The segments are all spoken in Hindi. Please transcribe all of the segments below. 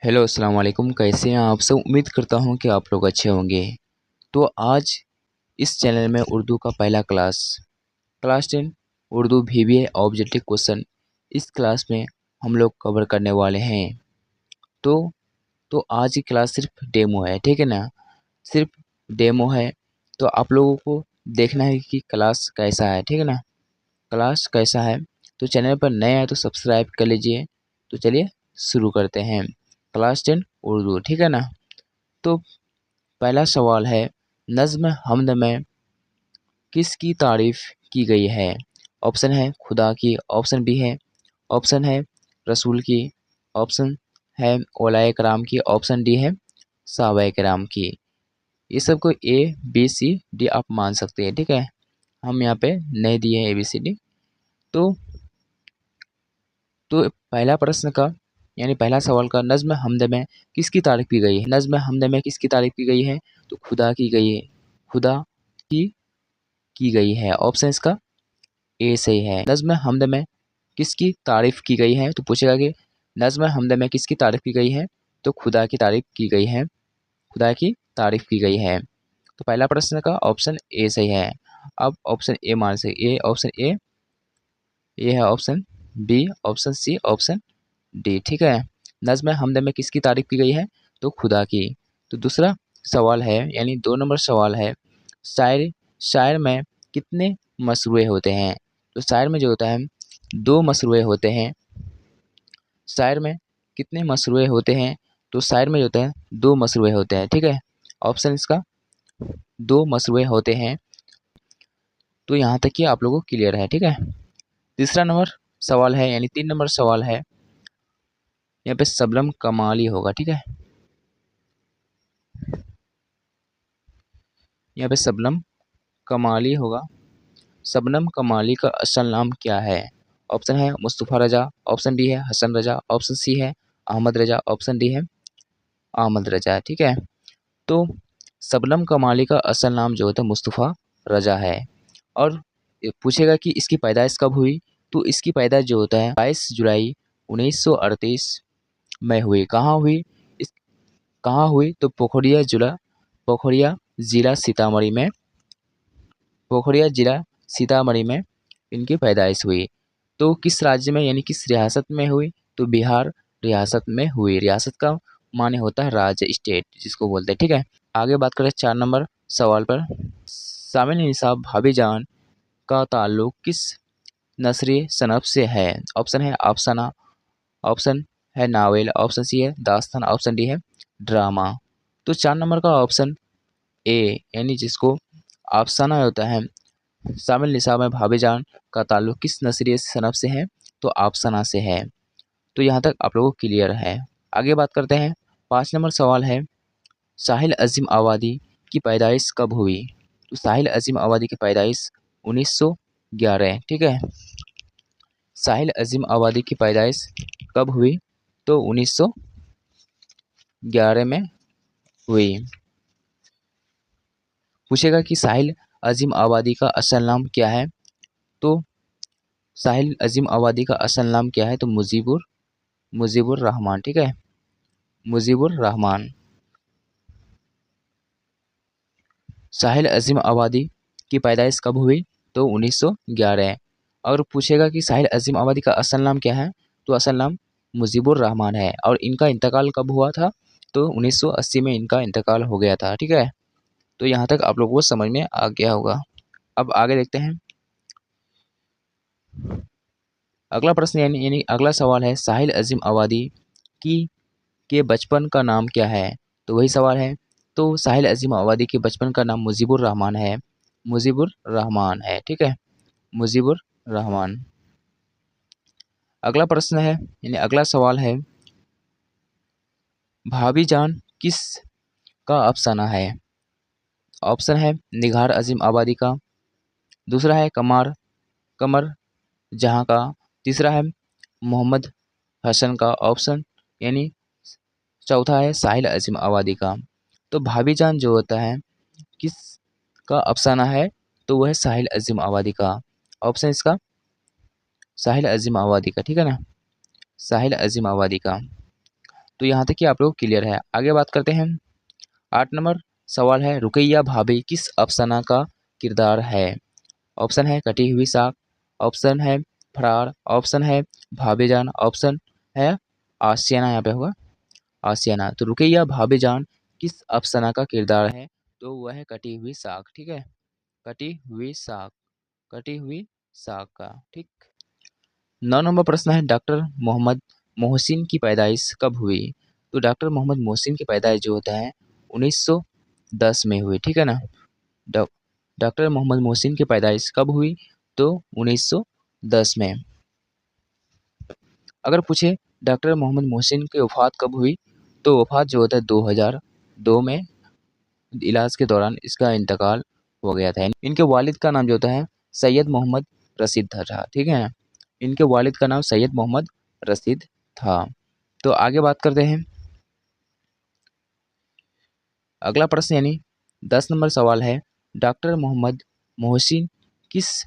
हेलो अस्सलाम वालेकुम। कैसे हैं आप सब? उम्मीद करता हूं कि आप लोग अच्छे होंगे। तो आज इस चैनल में उर्दू का पहला क्लास 10 उर्दू वीवीए ऑब्जेक्टिव क्वेश्चन इस क्लास में हम लोग कवर करने वाले हैं। तो तो आज की क्लास सिर्फ डेमो है, ठीक है ना? सिर्फ डेमो है। तो आप लोगों को देखना है कि क्लास कैसा है, ठीक है ना? क्लास कैसा है। तो चैनल पर नए हैं तो सब्सक्राइब कर लीजिए। तो चलिए शुरू करते हैं। क्लास 10 उर्दू, ठीक है ना? तो पहला सवाल है, नज़्म हमद में किसकी तारीफ की गई है? ऑप्शन है खुदा की, ऑप्शन बी है, ऑप्शन है रसूल की, ऑप्शन है औलाए कराम की, ऑप्शन डी है सहाबाए कराम की। ये सब को ए बी सी डी आप मान सकते हैं, ठीक है? हम यहाँ पे नहीं दिए हैं ए बी सी डी। तो पहला प्रश्न का यानी पहला सवाल का, नज़्म हमद में किसकी तारीफ की गई है? नज़्म हमद में किसकी तारीफ की गई है? तो खुदा की गई है। खुदा की गई है। ऑप्शन इसका ए सही है। नज़्म हमद में किसकी तारीफ की गई है? तो पूछेगा कि नज़्म हमद में किसकी तारीफ की गई है? तो खुदा की तारीफ की गई है। खुदा की तारीफ की गई है। तो पहला प्रश्न का ऑप्शन ए सही है। अब ऑप्शन ए मान से ए, ऑप्शन ए है, option B, option C, option D, ठीक है? नज़्म हमद में किसकी तारीफ की गई है? तो खुदा की। तो दूसरा सवाल है यानी 2 नंबर सवाल है, शायर शायर में कितने मसरूए होते हैं? तो शायर में जो होता है 2 मसरूए होते हैं। शायर में कितने मसरूए होते हैं? तो शायर में जो होता है 2 मसरूए होते हैं, ठीक है? ऑप्शन इसका 2 मसरूए होते हैं। तो यहाँ तक कि आप लोगों को क्लियर है, ठीक है? तीसरा नंबर सवाल है यानी 3 नंबर सवाल है, यहाँ पे शबनम कमाली होगा, ठीक है? यहाँ पे शबनम कमाली होगा। शबनम कमाली का असल नाम क्या है? ऑप्शन है मुस्तफ़ा रजा, ऑप्शन बी है हसन रजा, ऑप्शन सी है अहमद रजा, ऑप्शन डी है अहमद रजा, ठीक है? तो शबनम कमाली का असल नाम जो होता है मुस्तफ़ा रजा है। और ये पूछेगा कि इसकी पैदाइश कब हुई? तो इसकी पैदाइश जो होता है 22 जुलाई 1938 में हुई। कहाँ हुई? इस कहाँ हुई? तो पोखरिया ज़िला सीतामढ़ी में, पोखरिया जिला सीतामढ़ी में इनकी पैदाइश हुई। तो किस राज्य में यानी किस रियासत में हुई? तो बिहार रियासत में हुई। रियासत का माने होता है राज्य, स्टेट जिसको बोलते हैं, ठीक है? आगे बात करें 4 नंबर सवाल पर, सामिल निसाब भाभी जान का ताल्लुक किस नस्री सनफ से है? ऑप्शन है अफसाना, ऑप्शन है नावल, ऑप्शन सी है दास्तान, ऑप्शन डी है ड्रामा। तो 4 नंबर का ऑप्शन ए यानी जिसको अफसाना होता है, शामिल निसाब में भाभी जान का ताल्लुक किस नस्री सनफ से है? तो अफसाना से है। तो यहाँ तक आप लोगों को क्लियर है। आगे बात करते हैं। 5 नंबर सवाल है, साहिल अजीम आबादी की पैदाइश कब हुई? तो साहिल अजीम आबादी की पैदाइश 1911, ठीक है? साहिल अजीम आबादी की पैदाइश कब हुई? तो 1911 में हुई। पूछेगा कि साहिल अजीम आबादी का असल नाम क्या है? तो साहिल अजीम आबादी का असल नाम क्या है? तो मुजीबुर रहमान, ठीक है? मुजीबुर रहमान। साहिल अजीम आबादी की पैदाइश कब हुई? तो 1911। और पूछेगा कि साहिल अजीम आबादी का असल नाम क्या है? तो असल नाम मुजीबुर रहमान है। और इनका इंतकाल कब हुआ था? तो 1980 में इनका इंतकाल हो गया था, ठीक है? तो यहाँ तक आप लोगों को समझ में आ गया होगा। अब आगे देखते हैं। अगला प्रश्न यानी अगला सवाल है, साहिल अजीम आबादी की के बचपन का नाम क्या है? तो वही सवाल है। तो साहिल अजीम आबादी के बचपन का नाम मुजीबुर रहमान है। मुजीबुर रहमान है, ठीक है? मुजीबुर रहमान। अगला प्रश्न है यानी अगला सवाल है, भाभी जान किस का अफसाना है? ऑप्शन है निगार अजीम आबादी का, दूसरा है कमर जहां का, तीसरा है मोहम्मद हसन का, ऑप्शन यानी चौथा है साहिल अजीम आबादी का। तो भाभी जान जो होता है किस का अफसाना है? तो वह है साहिल अजीम आबादी का। ऑप्शन इसका साहिल अजीम आबादी का, ठीक है ना? साहिल अजीम आबादी का। तो यहाँ तक कि आप लोग क्लियर है। आगे बात करते हैं। 8 नंबर सवाल है, रुकैया भाभी किस अफसाना का किरदार है? ऑप्शन है कटी हुई साख, ऑप्शन है फरार, ऑप्शन है भाभीजान, ऑप्शन है आशियाना। यहाँ पे होगा आशियाना। तो रुकैया भाभीजान किस अफसाना का किरदार है? तो वह है कटी हुई साख। ठीक है, कटी हुई साख, कटी हुई साख का। ठीक। 9 नंबर प्रश्न है, डॉक्टर मोहम्मद मोहसिन की पैदाइश कब हुई? तो डॉक्टर मोहम्मद मोहसिन की पैदाइश जो होता है 1910 में हुई। ठीक है ना। डॉ- डॉक्टर मोहम्मद मोहसिन की पैदाइश कब हुई? तो 1910 में। अगर पूछे डॉक्टर मोहम्मद मोहसिन की वफ़ात कब हुई? तो वफ़ात जो होता है 2002 में, इलाज के दौरान इसका इंतकाल हो गया था। इनके वालिद का नाम जो होता है सैयद मोहम्मद रशीद था। ठीक है ना। इनके वालिद का नाम सैयद मोहम्मद रशीद था। तो आगे बात करते हैं। अगला प्रश्न यानी 10 नंबर सवाल है, डॉक्टर मोहम्मद मोहसिन किस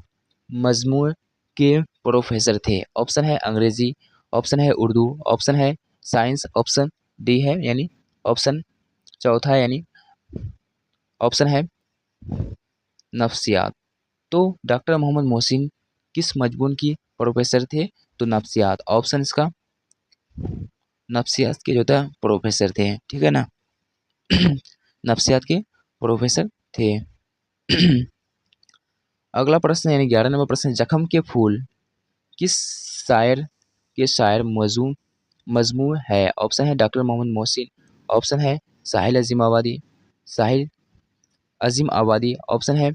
मजमू के प्रोफेसर थे? ऑप्शन है अंग्रेजी, ऑप्शन है उर्दू, ऑप्शन है साइंस, ऑप्शन डी है यानी ऑप्शन चौथा है यानी ऑप्शन है नफ्सियात। तो डॉक्टर मोहम्मद मोहसिन किस मजमून की प्रोफेसर थे? तो नफ्सियात। ऑप्शन इसका नफ्सियात के जो था प्रोफेसर थे। ठीक है ना। नफ्सियात के प्रोफेसर थे। अगला प्रश्न यानी 11 नंबर प्रश्न, जख्म के फूल किस शायर के शायर मजमू है? ऑप्शन है डॉक्टर मोहम्मद मोहसिन, ऑप्शन है साहिल अजीम आबादी, साहिल अजीम आबादी, ऑप्शन है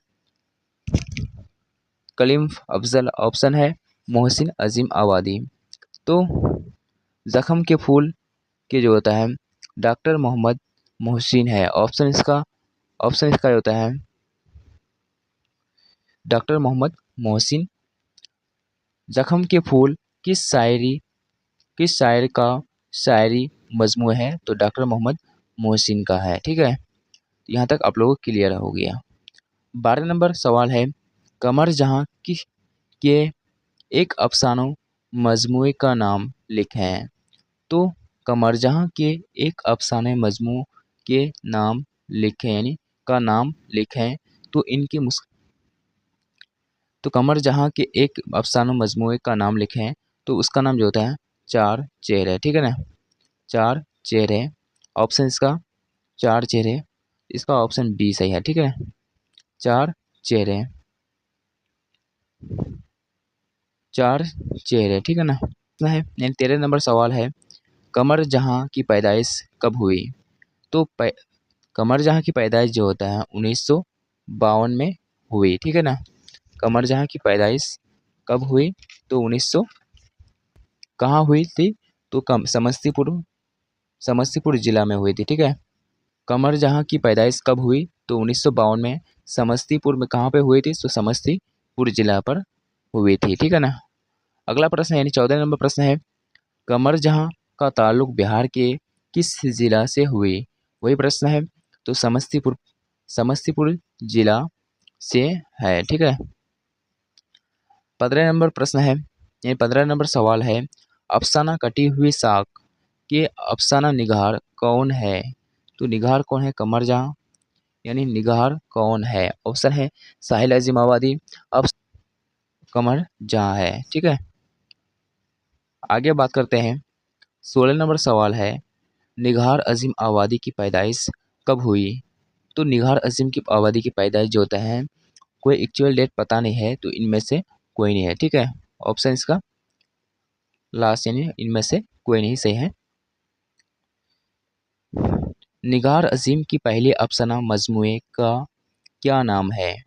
कलीम अफजल, ऑप्शन है मोहसिन अजीम आबादी। तो जख्म के फूल के जो होता है डॉक्टर मोहम्मद मोहसिन है। ऑप्शन इसका होता है डॉक्टर मोहम्मद मोहसिन। जख्म के फूल किस शायर का शायरी मजमू है? तो डॉक्टर मोहम्मद मोहसिन का है। ठीक है, यहाँ तक आप लोगों को क्लियर हो गया। 12 नंबर सवाल है, कमर जहाँ के एक अफसानों मजमूए का नाम लिखें। तो कमर जहाँ के एक अफसाने मजमू के नाम लिखें यानी का नाम लिखें। तो तो कमर जहाँ के एक अफसानों मजमूए का नाम लिखें। तो उसका नाम जो होता है चार चेहरे। ठीक है ना, चार चेहरे। ऑप्शन इसका चार चेहरे, इसका ऑप्शन बी सही है। ठीक है, चार चेहरे, चार चेहरे। ठीक है ना। है यानी 13 नंबर सवाल है, कमर जहाँ की पैदाइश कब हुई? तो कमर जहाँ की पैदाइश जो होता है 1952 में हुई। ठीक है ना। कमर जहाँ की पैदाइश कब हुई? तो 1900 कहाँ हुई थी? तो कम समस्तीपुर जिला में हुई थी। ठीक है, कमर जहाँ की पैदाइश कब हुई? तो 1952 में समस्तीपुर में। कहाँ पे हुई थी? तो समस्तीपुर जिला पर हुई थी। ठीक है ना। अगला प्रश्न यानी 14 नंबर प्रश्न है, कमर जहाँ का ताल्लुक बिहार के किस जिला से हुई? वही प्रश्न है। तो समस्तीपुर जिला से है। ठीक है। 15 नंबर प्रश्न है, यानी 15 नंबर सवाल है, अफसाना कटी हुई साख के अफसाना निगार कौन है? तो निगार कौन है कमर जहाँ, यानी निगार कौन है? ऑप्शन है साहिल अजीम आबादी, अब कमर जहाँ है। ठीक है। आगे बात करते हैं। 16 नंबर सवाल है, निगार अजीम आबादी की पैदाइश कब हुई? तो निगार अजीम की आबादी की पैदाइश जो होता है कोई एक्चुअल डेट पता नहीं है, तो इनमें से कोई नहीं है। ठीक है, ऑप्शन इसका लास्ट यानी इनमें से कोई नहीं सही है। निगार अजीम की पहली अफसाना मजमूए का क्या नाम है?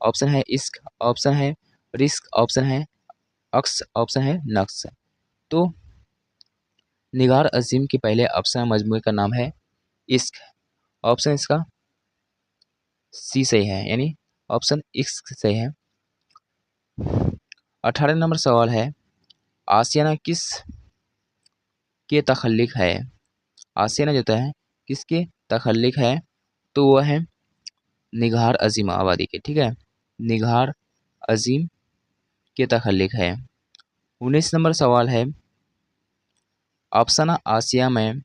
ऑप्शन है इश्क, ऑप्शन है रिस्क, ऑप्शन है अक्स, ऑप्शन है नक्श। तो निगार अजीम के पहले अफसाना मजमूए का नाम है इश्क। ऑप्शन इसका सी सही है, यानी ऑप्शन इश्क सही है। 18 नंबर सवाल है, आशियाना किस के तखल्लिक है? आशियाना जो है किसके तखल्लिक है? तो वह है निगार अजीम आबादी के। ठीक है, निगार अजीम के तखल्लिक है। 19 नंबर सवाल है, अफसाना आसिया में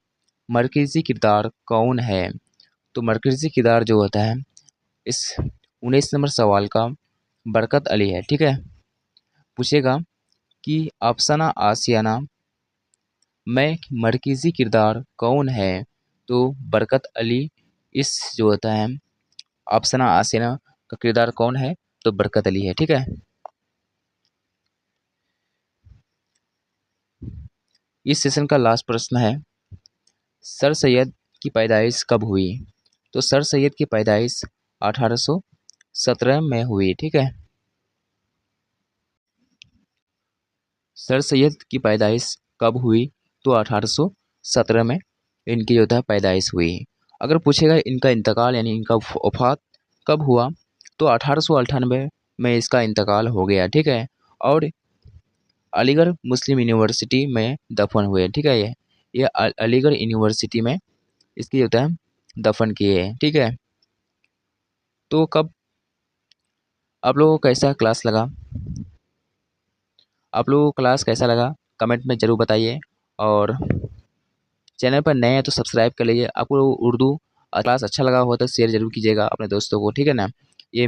मरकज़ी किरदार कौन है? तो मरकज़ी किरदार जो होता है इस 19 नंबर सवाल का बरकत अली है। ठीक है, पूछेगा कि अफसाना आशियाना में मरकज़ी किरदार कौन है? तो बरकत अली इस जो होता है अफसाना आशियाना का किरदार कौन है? तो बरकत अली है। ठीक है, इस सेशन का लास्ट प्रश्न है, सर सैयद की पैदाइश कब हुई? तो सर सैयद की पैदाइश 1817 में हुई। ठीक है, सर सैयद की पैदाइश कब हुई? तो 1817 में इनकी जो था पैदाइश हुई। अगर पूछेगा इनका इंतकाल यानी इनका वफात कब हुआ? तो 1898 में इसका इंतकाल हो गया। ठीक है, और अलीगढ़ मुस्लिम यूनिवर्सिटी में दफन हुए। ठीक है, ये अलीगढ़ यूनिवर्सिटी में इसकी जो है दफन किए हैं। ठीक है, तो कब आप लोगों को कैसा क्लास लगा? आप लोगों को क्लास कैसा लगा कमेंट में ज़रूर बताइए, और चैनल पर नए हैं तो सब्सक्राइब कर लीजिए। आपको उर्दू क्लास अच्छा लगा हो तो शेयर ज़रूर कीजिएगा अपने दोस्तों को। ठीक है ना, ये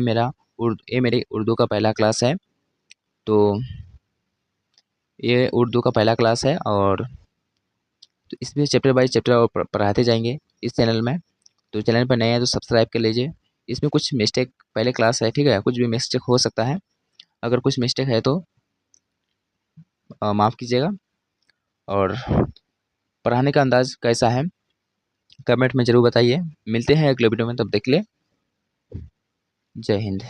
मेरी उर्दू का पहला क्लास है, तो ये उर्दू का पहला क्लास है, और तो इसमें चैप्टर बाई चैप्टर और पढ़ाते जाएंगे इस चैनल में। तो चैनल पर नए हैं तो सब्सक्राइब कर लीजिए। इसमें कुछ मिस्टेक पहले क्लास है, ठीक है, कुछ भी मिस्टेक हो सकता है। अगर कुछ मिस्टेक है तो माफ़ कीजिएगा। और पढ़ाने का अंदाज़ कैसा है कमेंट में ज़रूर बताइए। मिलते हैं अगले वीडियो में, तब तक के लिए जय हिंद।